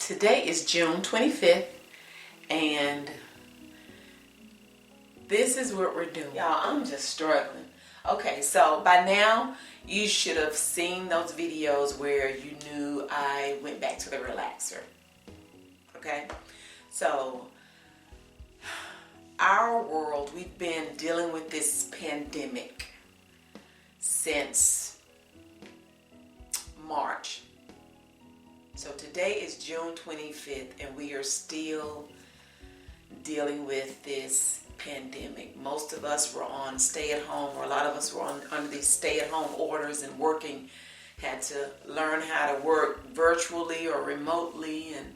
Today is June 25th, and this is what we're doing. Y'all, I'm just struggling. Okay, so by now, you should have seen those videos where you knew I went back to the relaxer. Okay, so our world, we've been dealing with this pandemic since March. So today is June 25th, and we are still dealing with this pandemic. Most of us were on stay-at-home, or a lot of us were under these stay-at-home orders and working, had to learn how to work virtually or remotely, and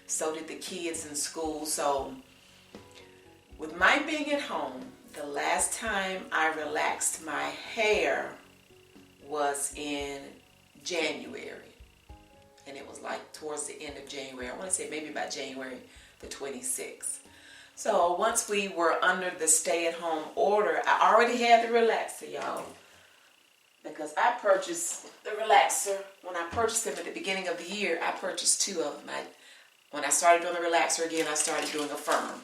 so did the kids in school. So with my being at home, the last time I relaxed my hair was in January. And it was like towards the end of January. I want to say maybe by January the 26th. So once we were under the stay-at-home order, I already had the relaxer, y'all. Because I purchased the relaxer. When I purchased them at the beginning of the year, I purchased two of them. When I started doing the relaxer again, I started doing a firm.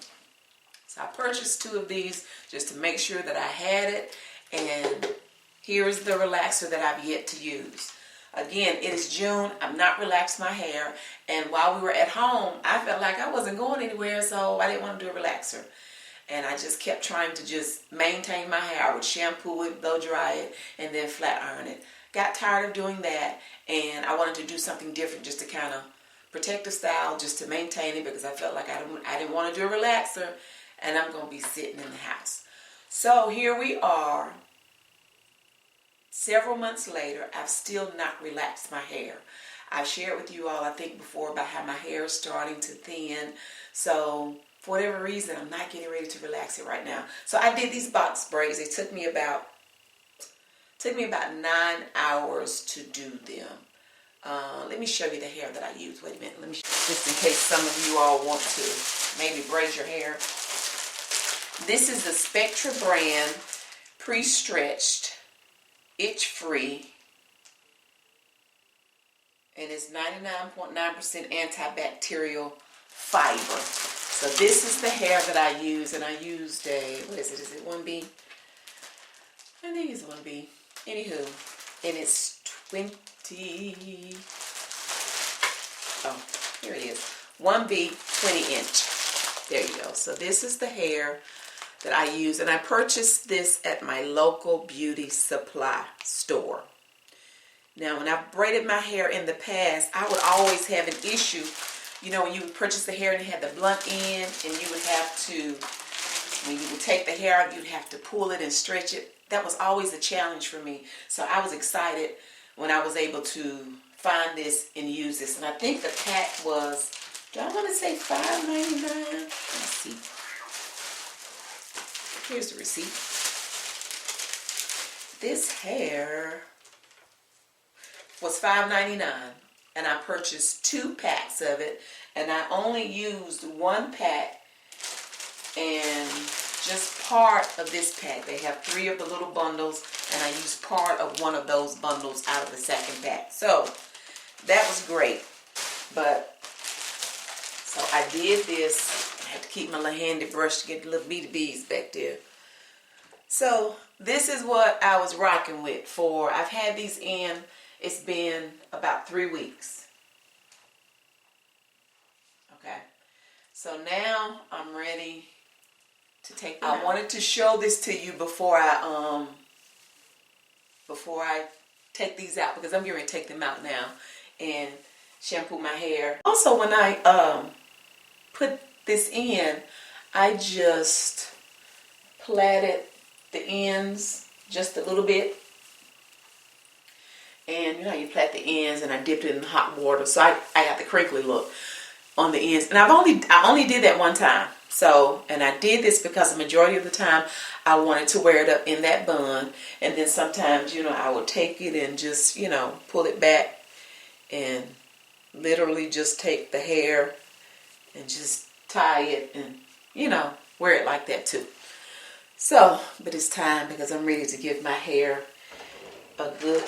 So I purchased two of these just to make sure that I had it. And here is the relaxer that I've yet to use. Again, it is June. I've not relaxed my hair. And while we were at home, I felt like I wasn't going anywhere, so I didn't want to do a relaxer. And I just kept trying to just maintain my hair. I would shampoo it, blow dry it, and then flat iron it. Got tired of doing that, and I wanted to do something different just to kind of protect the style, just to maintain it, because I felt like I didn't want to do a relaxer, and I'm going to be sitting in the house. So here we are. Several months later, I've still not relaxed my hair. I've shared with you all, I think, before about how my hair is starting to thin. So for whatever reason, I'm not getting ready to relax it right now. So I did these box braids. It took me about 9 hours to do them. Let me show you the hair that I use. Wait a minute. Just in case some of you all want to maybe braid your hair. This is the Spectra brand pre-stretched, itch-free, and it's 99.9% antibacterial fiber. So this is the hair that I use, and I used what is it? Is it 1B? I think it's 1B. Anywho, and it's 20, oh, here it is, 1B 20 inch. There you go. So this is the hair that I use, and I purchased this at my local beauty supply store. Now, when I braided my hair in the past, I would always have an issue. You know, when you would purchase the hair and it had the blunt end, and you would have to, when you would take the hair out, you'd have to pull it and stretch it. That was always a challenge for me. So I was excited when I was able to find this and use this. And I think the pack was, do I want to say $5.99? Let's see. Here's the receipt. This hair was $5.99, and I purchased 2 packs of it, and I only used 1 pack and just part of this pack. They have 3 of the little bundles, and I used part of one of those bundles out of the second pack. So that was great. But so I did this. I had to keep my little handy brush to get the little bitty beads back there. So this is what I was rocking with for, I've had these in, it's been about 3 weeks. Okay. So now I'm ready to take them out. I wanted to show this to you before I take these out, because I'm going to take them out now and shampoo my hair. Also, when I put this in, I just plaited the ends just a little bit, and you know, you plait the ends, and I dipped it in hot water, so I got the crinkly look on the ends. And I only did that one time. So, and I did this because the majority of the time I wanted to wear it up in that bun, and then sometimes, you know, I would take it and just, you know, pull it back and literally just take the hair and just tie it and, you know, wear it like that too. So, but it's time, because I'm ready to give my hair a good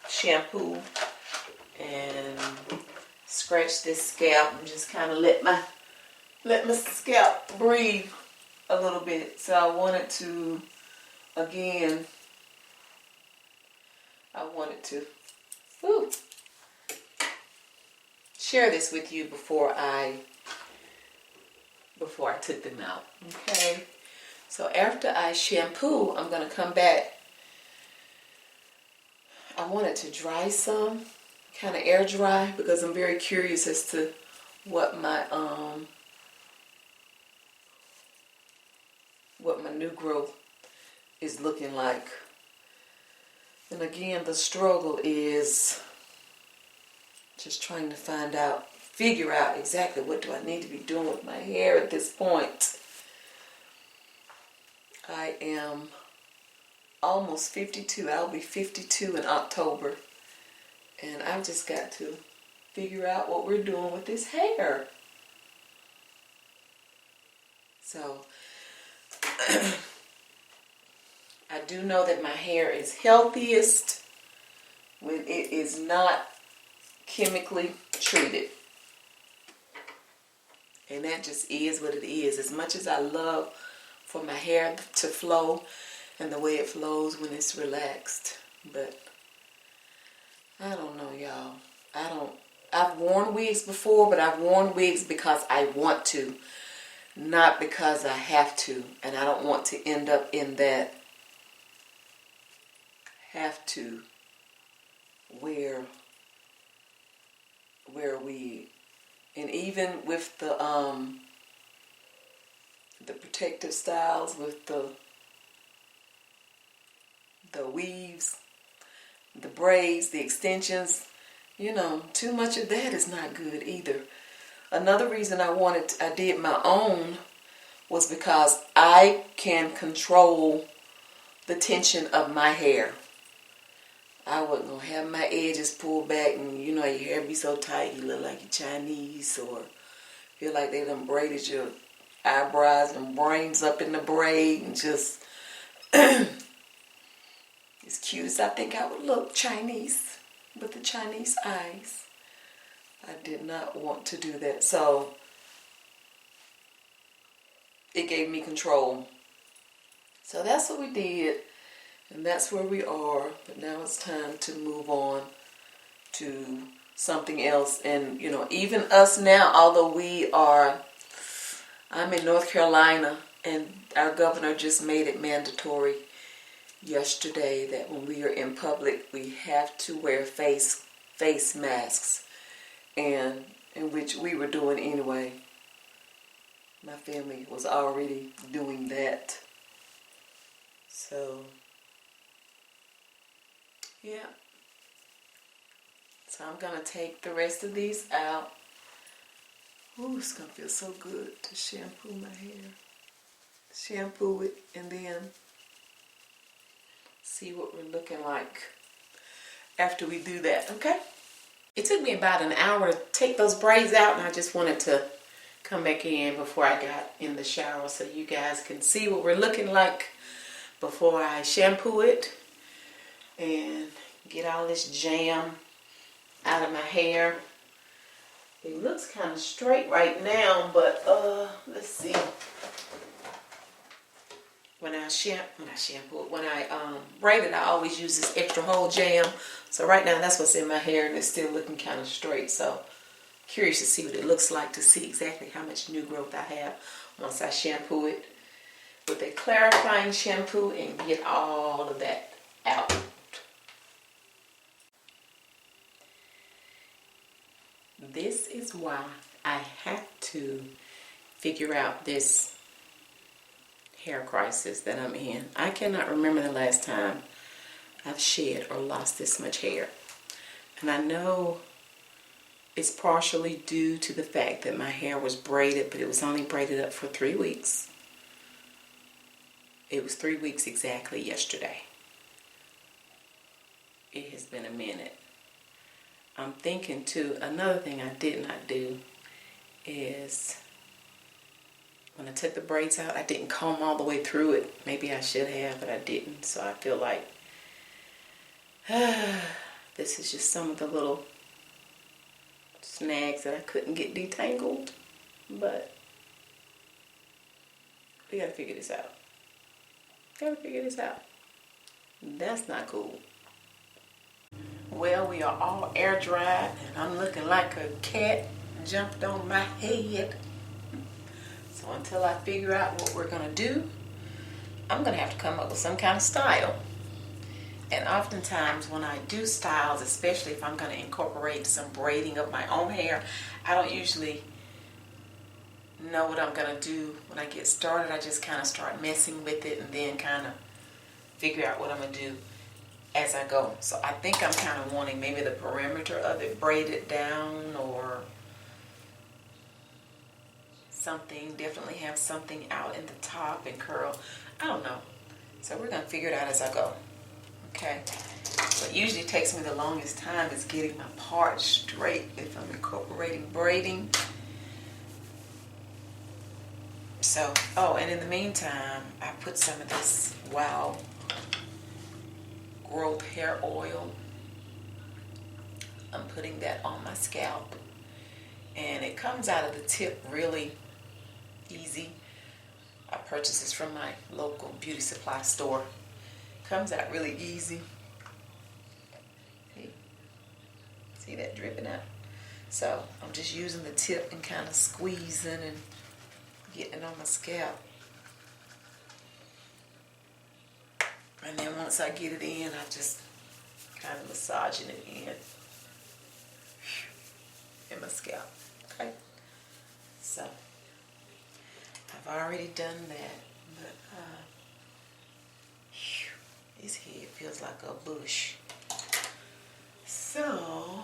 shampoo and scratch this scalp and just kind of let my scalp breathe a little bit. So I wanted to, again, share this with you before I took them out. Okay. So after I shampoo, I'm gonna come back. I wanted to dry some, kind of air dry, because I'm very curious as to what my new growth is looking like. And again, the struggle is just trying to figure out exactly what do I need to be doing with my hair at this point. I am almost 52. I'll be 52 in October. And I've just got to figure out what we're doing with this hair. So, I do know that my hair is healthiest when it is not chemically treated. And that just is what it is. As much as I love for my hair to flow and the way it flows when it's relaxed. But I don't know, y'all. I've worn wigs before, but I've worn wigs because I want to, not because I have to. And I don't want to end up in that have to wear a wig. And even with the protective styles, with the weaves, the braids, the extensions, too much of that is not good either. Another reason I did my own was because I can control the tension of my hair. I wasn't going to have my edges pulled back and your hair be so tight you look like you're Chinese, or feel like they done braided your eyebrows and brains up in the braid and just as cute as I think I would look, Chinese, with the Chinese eyes. I did not want to do that. So it gave me control. So that's what we did. And that's where we are. But now it's time to move on to something else. And, even us now, although I'm in North Carolina, and our governor just made it mandatory yesterday that when we are in public, we have to wear face masks. And in which we were doing anyway. My family was already doing that. So, yeah. So I'm going to take the rest of these out. Ooh, it's going to feel so good to shampoo my hair. Shampoo it and then see what we're looking like after we do that, okay? It took me about an hour to take those braids out, and I just wanted to come back in before I got in the shower so you guys can see what we're looking like before I shampoo it and get all this jam out of my hair. It looks kind of straight right now, but let's see. When I braid it, I always use this extra hold jam. So right now that's what's in my hair, and it's still looking kind of straight. So curious to see what it looks like, to see exactly how much new growth I have once I shampoo it with a clarifying shampoo and get all of that out. This is why I have to figure out this hair crisis that I'm in. I cannot remember the last time I've shed or lost this much hair. And I know it's partially due to the fact that my hair was braided, but it was only braided up for 3 weeks. It was 3 weeks exactly yesterday. It has been a minute. I'm thinking too, another thing I did not do is when I took the braids out, I didn't comb all the way through it. Maybe I should have, but I didn't. So I feel like this is just some of the little snags that I couldn't get detangled, but we gotta figure this out. That's not cool. Well, we are all air dried, and I'm looking like a cat jumped on my head. So until I figure out what we're gonna do, I'm gonna have to come up with some kind of style. And oftentimes when I do styles, especially if I'm gonna incorporate some braiding of my own hair, I don't usually know what I'm gonna do when I get started. I just kind of start messing with it and then kind of figure out what I'm gonna do as I go. So I think I'm kind of wanting maybe the perimeter of it braided down or something. Definitely have something out in the top and curl. I don't know. So we're gonna figure it out as I go. Okay. What usually takes me the longest time is getting my part straight if I'm incorporating braiding. So, oh, and in the meantime, I put some of this Wow Growth hair oil. I'm putting that on my scalp. And it comes out of the tip really easy. I purchased this from my local beauty supply store. Comes out really easy. See that dripping out? So I'm just using the tip and kind of squeezing and getting it on my scalp. And then once I get it in, I just kind of massaging it in my scalp. Okay? So I've already done that, but this head feels like a bush. So,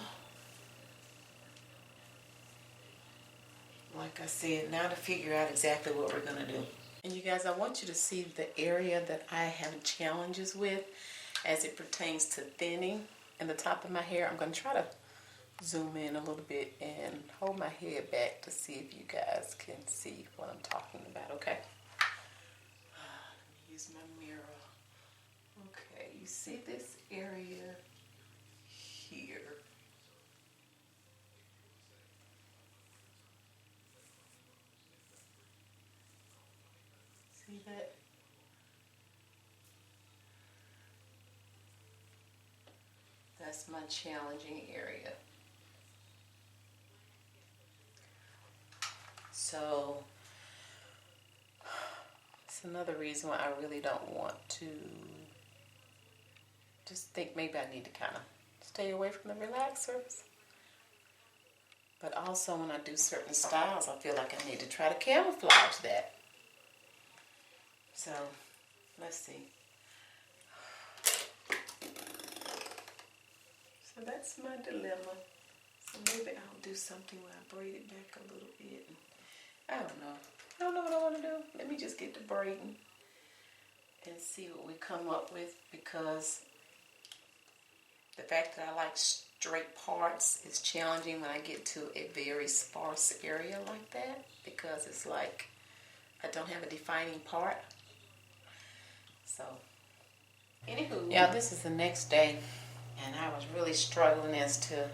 like I said, now to figure out exactly what we're gonna do. And you guys, I want you to see the area that I have challenges with as it pertains to thinning in the top of my hair. I'm gonna try to zoom in a little bit and hold my head back to see if you guys can see what I'm talking about, okay? Let me use my mirror. Okay, you see this area here. See that? That's my challenging area. So, it's another reason why I really don't want to just think maybe I need to kind of stay away from the relaxers. But also when I do certain styles, I feel like I need to try to camouflage that. So, let's see. So that's my dilemma. So maybe I'll do something where I braid it back a little bit. I don't know. I don't know what I want to do. Let me just get to braiding and see what we come up with, because the fact that I like straight parts is challenging when I get to a very sparse area like that, because it's like I don't have a defining part. So, anywho. Yeah, this is the next day, and I was really struggling as to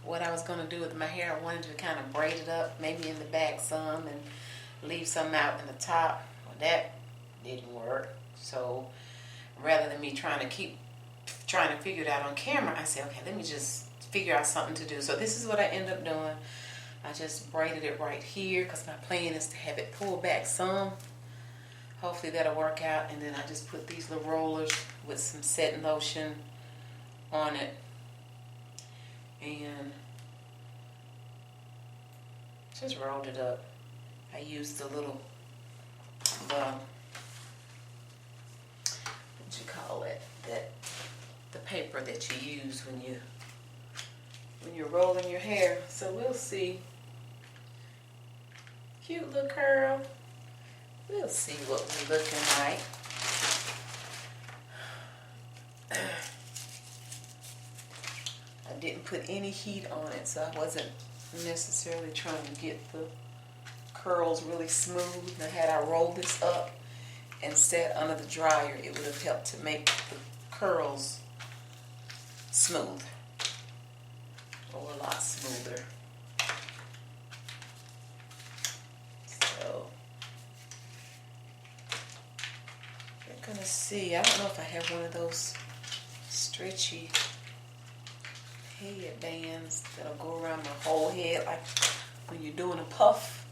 what I was going to do with my hair. I wanted to kind of braid it up, maybe in the back some, and leave some out in the top. Well, that didn't work. So rather than me trying to figure it out on camera, I said, okay, let me just figure out something to do. So this is what I end up doing. I just braided it right here because my plan is to have it pull back some. Hopefully that'll work out. And then I just put these little rollers with some setting lotion on it. And just rolled it up. I used the little, what you call it, the paper that you use when you're rolling your hair. So we'll see. Cute little curl. We'll see what we're looking like. I didn't put any heat on it, so I wasn't necessarily trying to get the curls really smooth. Now, had I rolled this up and set under the dryer, it would have helped to make the curls smooth, or a lot smoother. let's see. I don't know if I have one of those stretchy headbands that'll go around my whole head like when you're doing a puff.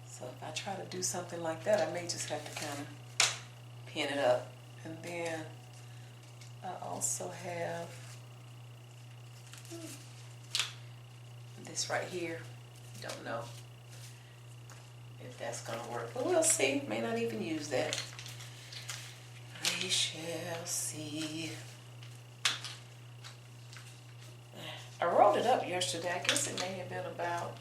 So if I try to do something like that, I may just have to kind of pin it up. And then I also have this right here. Don't know if that's gonna work, but we'll see. May not even use that. We shall see. I rolled it up yesterday. I guess it may have been about,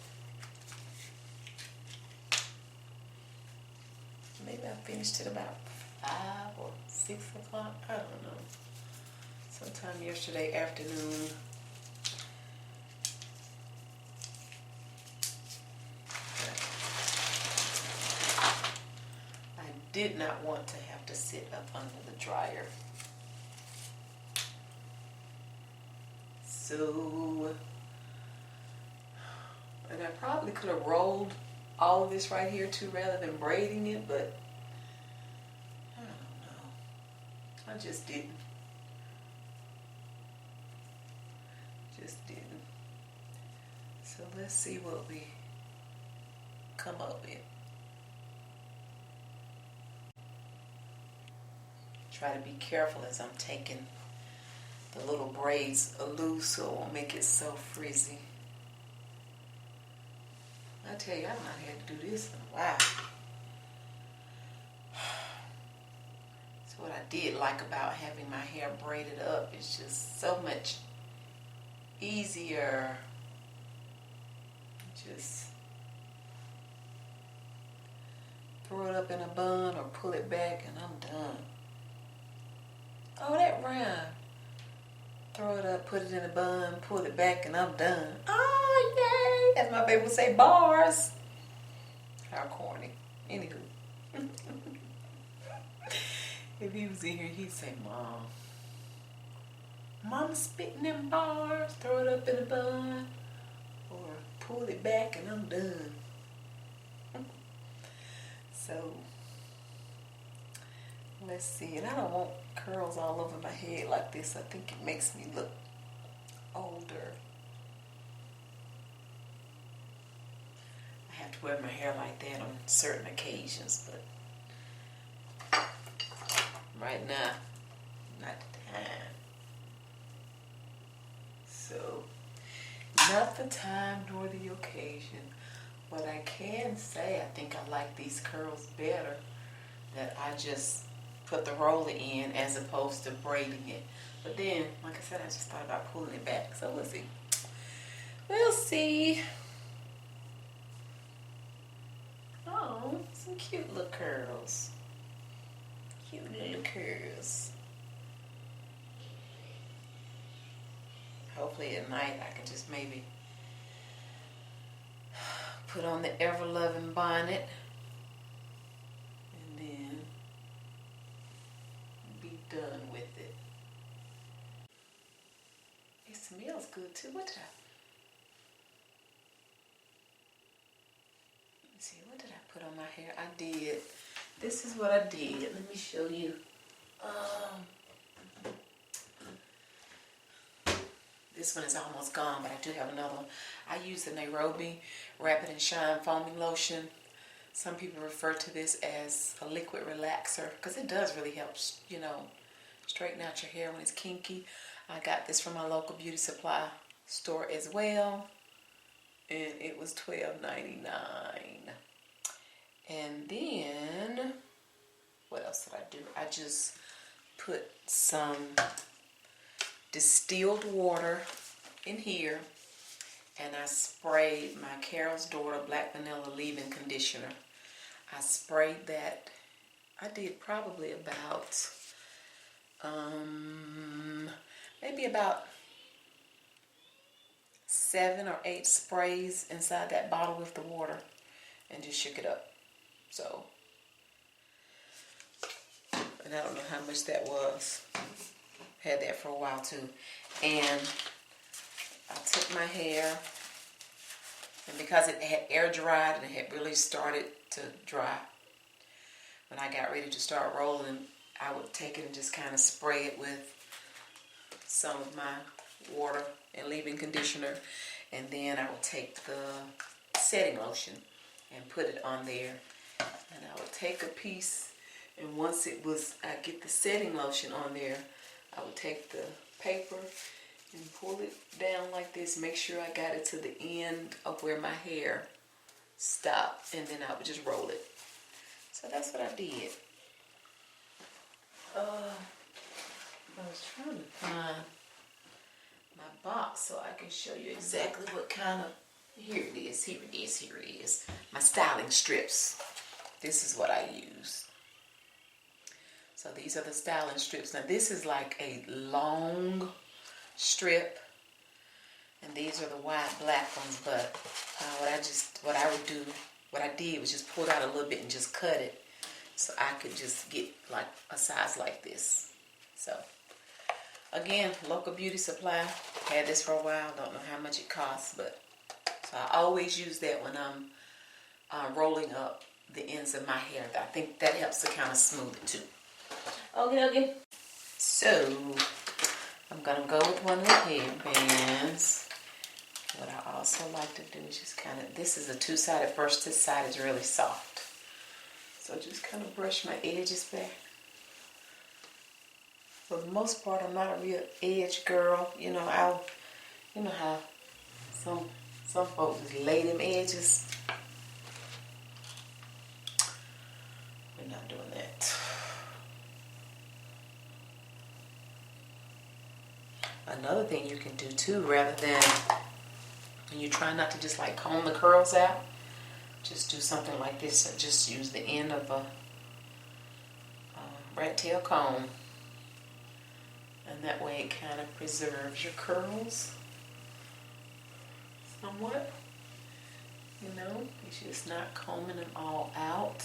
maybe I finished it about 5 or 6 o'clock. I don't know. Sometime yesterday afternoon. I did not want to have to sit up under the dryer. So, and I probably could have rolled all of this right here too rather than braiding it, but I don't know. I just didn't. So let's see what we come up with. Try to be careful as I'm taking the little braids loose so it won't make it so frizzy. I tell you, I've not had to do this in a while. So what I did like about having my hair braided up is just so much easier. Just throw it up in a bun or pull it back and I'm done. Oh, that rhyme. Throw it up, put it in a bun, pull it back, and I'm done. Oh, yay! As my baby would say, bars. How corny. Anywho. If he was in here, he'd say, Mom spitting them bars. Throw it up in a bun. Or pull it back, and I'm done. So, let's see. And I don't want curls all over my head like this. I think it makes me look older. I have to wear my hair like that on certain occasions, but right now, not the time. So, not the time nor the occasion. What I can say, I think I like these curls better, that I just put the roller in as opposed to braiding it. But then, like I said, I just thought about pulling it back. So we'll see. We'll see. Oh, some cute little curls. Cute little curls. Hopefully at night I can just maybe put on the ever-loving bonnet. And then be done with it. It smells good too. What did I put on my hair? I did. This is what I did. Let me show you. This one is almost gone, but I do have another one. I use the Nairobi Rapid and Shine Foaming Lotion. Some people refer to this as a liquid relaxer because it does really help, you know, straighten out your hair when it's kinky. I got this from my local beauty supply store as well, and it was $12.99. And then, what else did I do? I just put some distilled water in here, and I sprayed my Carol's Daughter Black Vanilla Leave-In Conditioner. I sprayed that. I did probably about maybe about 7 or 8 sprays inside that bottle with the water, and just shook it up. So, and I don't know how much that was. Had that for a while too. And I took my hair, and because it had air dried and it had really started to dry, when I got ready to start rolling, I would take it and just kind of spray it with some of my water and leave-in conditioner, and then I would take the setting lotion and put it on there, and I would take a piece, and once I get the setting lotion on there, I would take the paper and pull it down like this, make sure I got it to the end of where my hair stopped, and then I would just roll it. So that's what I did. I was trying to find my box so I can show you exactly what kind of, here it is, my styling strips. This is what I use. So these are the styling strips. Now this is like a long strip, and these are the wide black ones, but what I did was just pull it out a little bit and just cut it so I could just get like a size like this. So again, local beauty supply. Had this for a while, don't know how much it costs, but so I always use that when I'm rolling up the ends of my hair. I think that helps to kind of smooth it too. Okay. So I'm gonna go with one of the headbands. What I also like to do is just kind of, this is a two-sided brush. This side is really soft, so just kind of brush my edges back. For the most part, I'm not a real edge girl. You know how some folks just lay them edges. We're not doing that. Another thing you can do too, rather than, when you try not to just like comb the curls out, just do something like this. And just use the end of a rat tail comb, and that way it kind of preserves your curls somewhat. You know, you're just not combing them all out.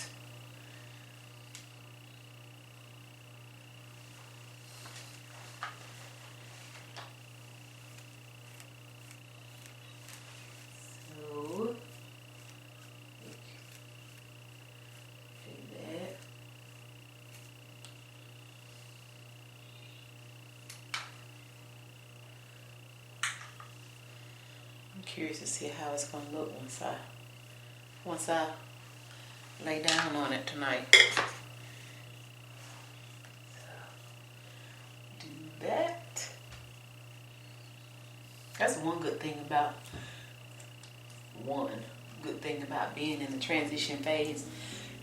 So, do that. I'm curious to see how it's going to look once I lay down on it tonight. So, do that. That's one good thing about being in the transition phase.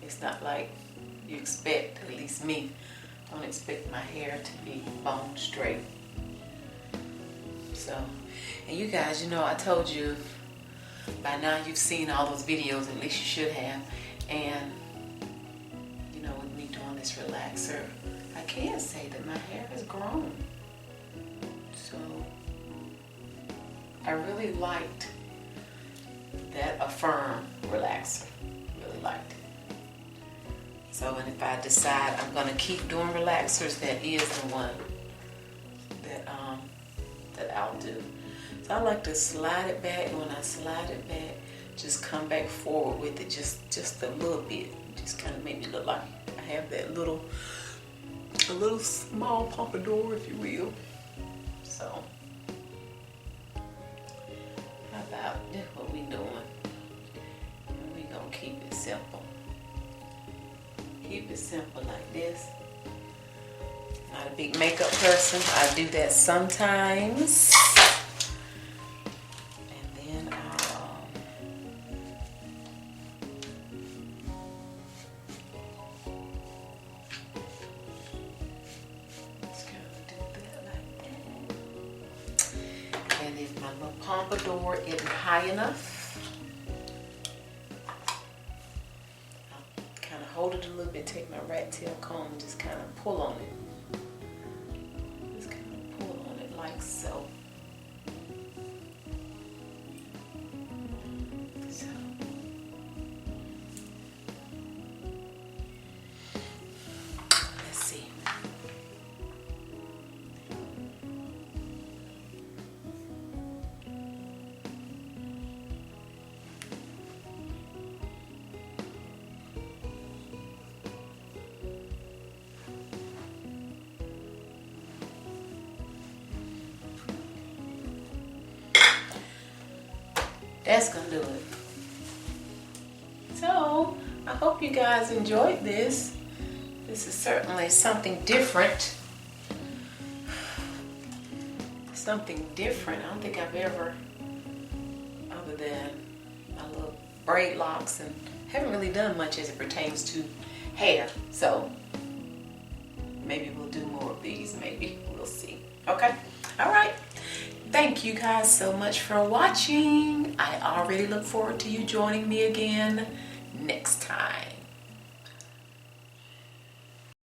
It's not like you expect, at least me, don't expect my hair to be bone straight. So, and you guys, you know, I told you by now you've seen all those videos, at least you should have. And, you know, with me doing this relaxer, I can say that my hair has grown. So, I really liked that Affirm relaxer. Really liked it. So, and if I decide I'm going to keep doing relaxers, that is the one that I'll do. So I like to slide it back, and when I slide it back, just come back forward with it just a little bit. Just kind of make me look like I have that a little small pompadour, if you will. So how about this? What we doing? We gonna keep it simple. Keep it simple like this. Not a big makeup person. I do that sometimes. And then I'll just kind of do that like that. And if my little pompadour isn't high enough, I'll kind of hold it a little bit, take my rat tail comb and just kind of pull on it. Like so. Let's see. That's gonna do it. So I hope you guys enjoyed this. This is certainly something different. Something different. I don't think I've ever, other than my little braid locks, and haven't really done much as it pertains to hair. So maybe we'll do more of these. Maybe we'll see. Okay. All right. Thank you guys so much for watching. I already look forward to you joining me again next time.